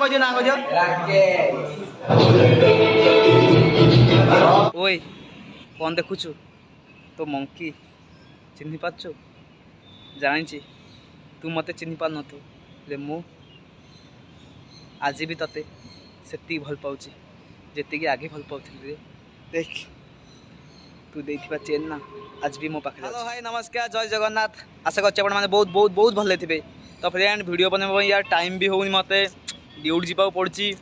खोजो ना खोजो ओए कौन देखुचु तो मंकी चिन्ह पार्छु जानी तू मत चिन्ह पार नु ले मु आज भी तते से भल पाऊँ जी आगे भल पाऊली रे देख तू देखा चेन ना आज भी मो पाखे। हेलो हाय नमस्कार जय जगन्नाथ आशा कर मैंने बहुत बहुत बहुत भल थे। तो फ्रेंड वीडियो बनवा यार टाइम भी होनी मत ड्यूटी जावा पड़ी।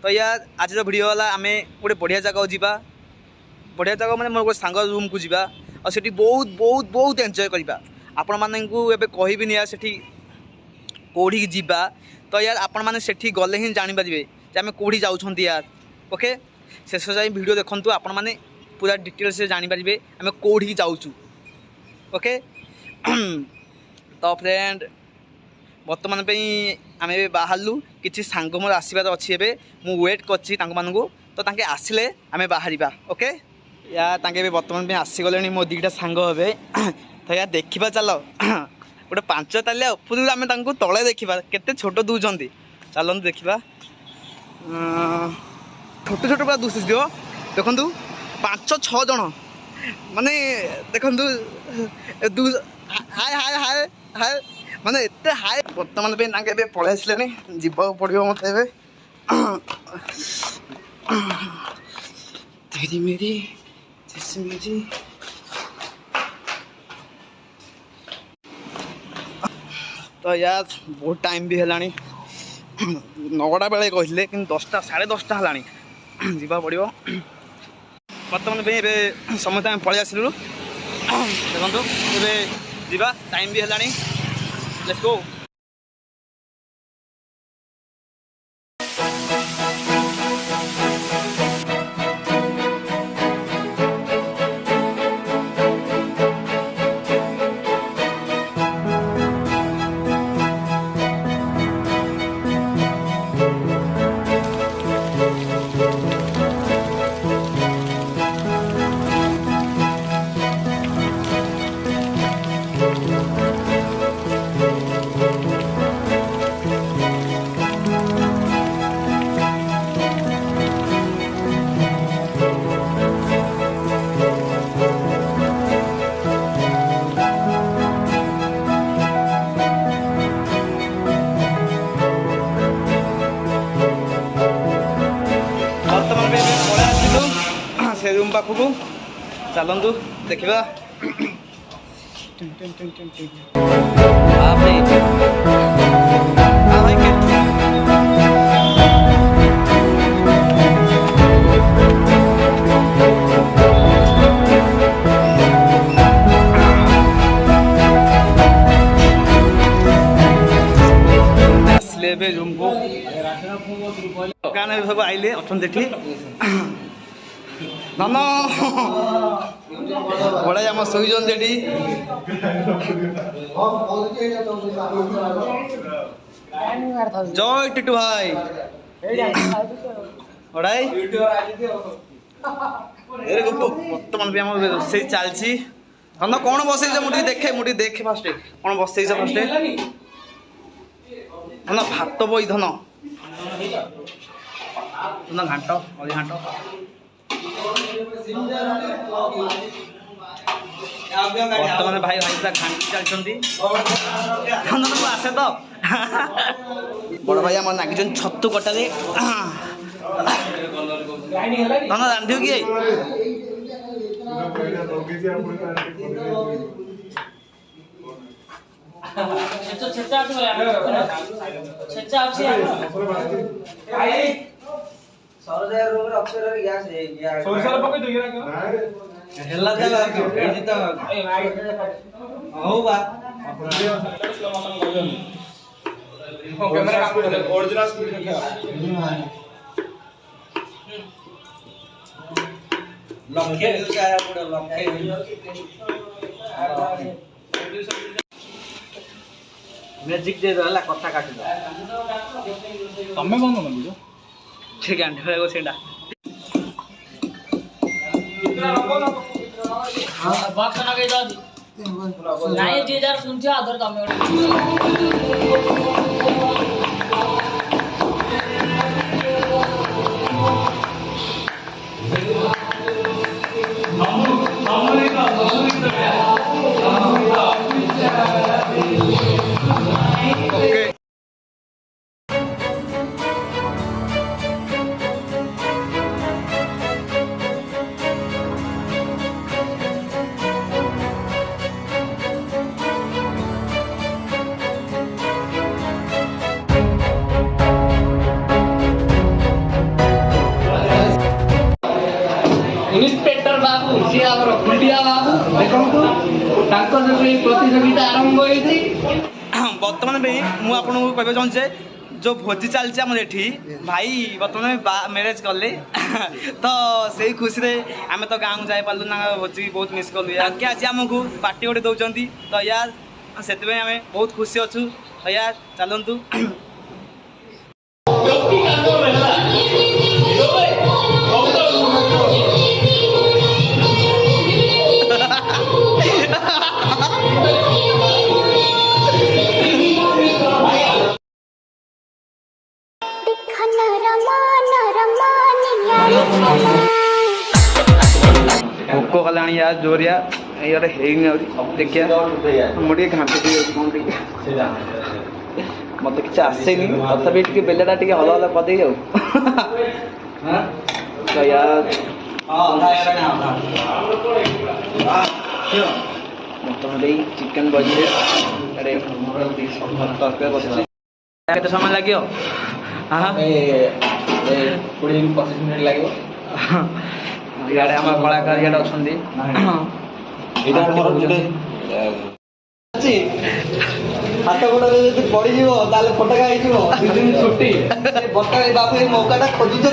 तो यार आज वीडियो वाला आम गोटे बढ़िया जगह जावा बढ़िया जगह मैंने मोर गोटे सांग रूम को जावा और सेठी बहुत बहुत बहुत एंजॉय करवा आपण मानू एवं कहबिनी यार सेठी कौड़ी जावा। तो यार आपण मैंने सेठी गले ही जानीपारे कि आम कौड़ी जाऊँ यार ओके शेष जाए वीडियो देखु आपण मैंने पूरा डिटेल्स से जानीपारे आम कौड़ी जाऊँ ओके। तो फ्रेंड बर्तमान आम बाहरलु किसी सांग मोर आसबार अच्छी ए मु वेट कर तो तांके आसिले आम बाहर ओके। यार तांके बर्तमान आसीगले मो दीटा सांग हे तो यार देखा चल गोटे 5 तालिया उपरू आम तले देखा केते छोट दूसरी चलते देखा छोट छोट पूरा दूसरी दिव देखु 5-6 जन माने देखु हाय हाय हाय हाय माने एते हाय बर्तमान पलि आसे जीवा पड़ो मत तेरी मेरी मेरी तो यार बहुत टाइम भी है 9टा बेले कहते कि 10टा 10:30 है जीवा पड़ो। बर्तमान समस्त आम पलि आसलु देखो जीवा टाइम भी है लेट्स गो। से रूम पाखक चलतु देखा आसले रूम को गाना सब आइले अच्छा धन बड़ा आम शोन जेटी जय टिटू भाई बर्तमान भी रोसे चलती धन कौन बसई मुझे देखे फास्ट कौन बसई फास्ट धन भात बई धन धन घाट अली घाट बर्तमान भाई भाई पूरा घाटी चलती आसे तो बड़ भाई आम नागिन छतु कटारे धन रांधि किए मैजिक दे दला कथा काट तमे बंद कर ठीक है को सेंडा बॉक्स ना के दादी नहीं जे जार सुनछे आदर तमे प्रतियोगिता आरंभ होती बर्तमान मुझे आपको कहना चाहूँचे जो भोजी चलती आम ये भाई बर्तमान मैरेज कले तो से खुशी रे आम तो गाँव जाए पार्लु ना भोजी बहुत मिस कलु यार कि आज आमको पार्टी गोटे दौरान तो यार से आम बहुत खुशी अच्छु तो यार चलतु भोक कला यार जोरिया यार देखिए मुझे घाटी कौन मत कि आसेनी तथापि बेलेटा टे हल हल करदे तो यार मोटामोटी चिकेन बजे केते समय लगे हाँ 20-25 मिनट लगे इे आम कलाकार इे अच्छा हाथ गोड़ पड़ जाए फटका छुट्टी बर्ता बाबू मौकाटा खोजुंट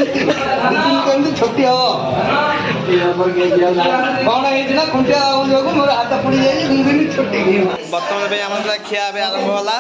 कमी छुट्टी हम कौन है खुंटिया जो मोर हाथ पड़ जाए 2 दिन छुट्टी बर्तमान आम खिया आरंभ होला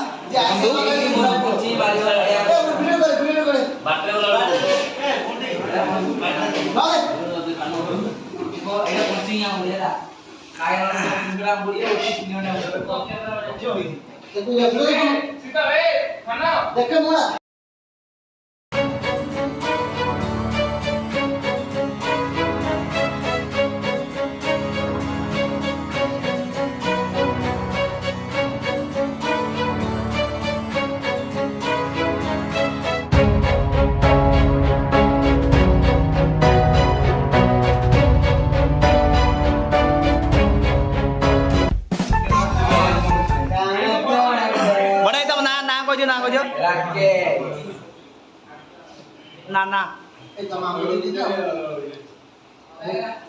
ना ना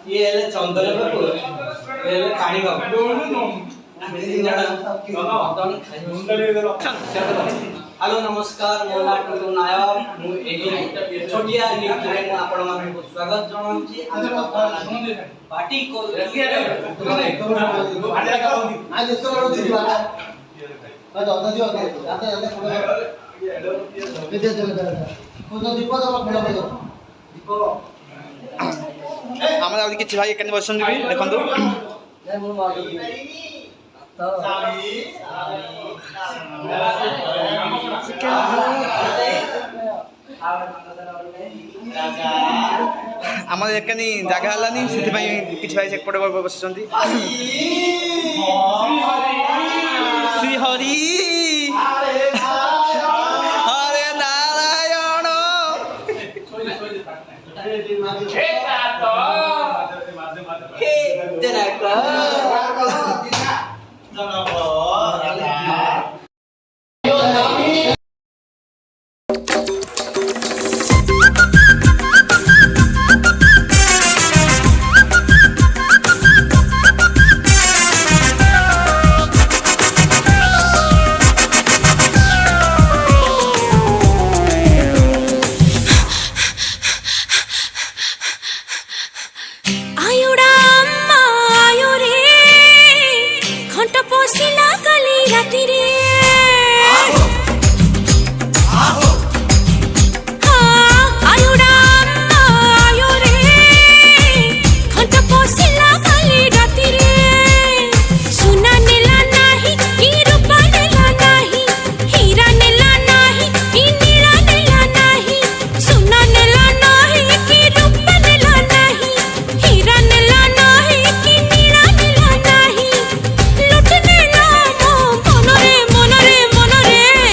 ये चंदन हेलो नमस्कार मो ना टुटु नायक छोटिया स्वागत जनाऊँगी पार्टी को किसी भाई एक बस देखो आम एक जगह है से किसी भाई सेपटे बस श्रीहरि हरे नारायण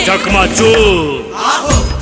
चकमा चोर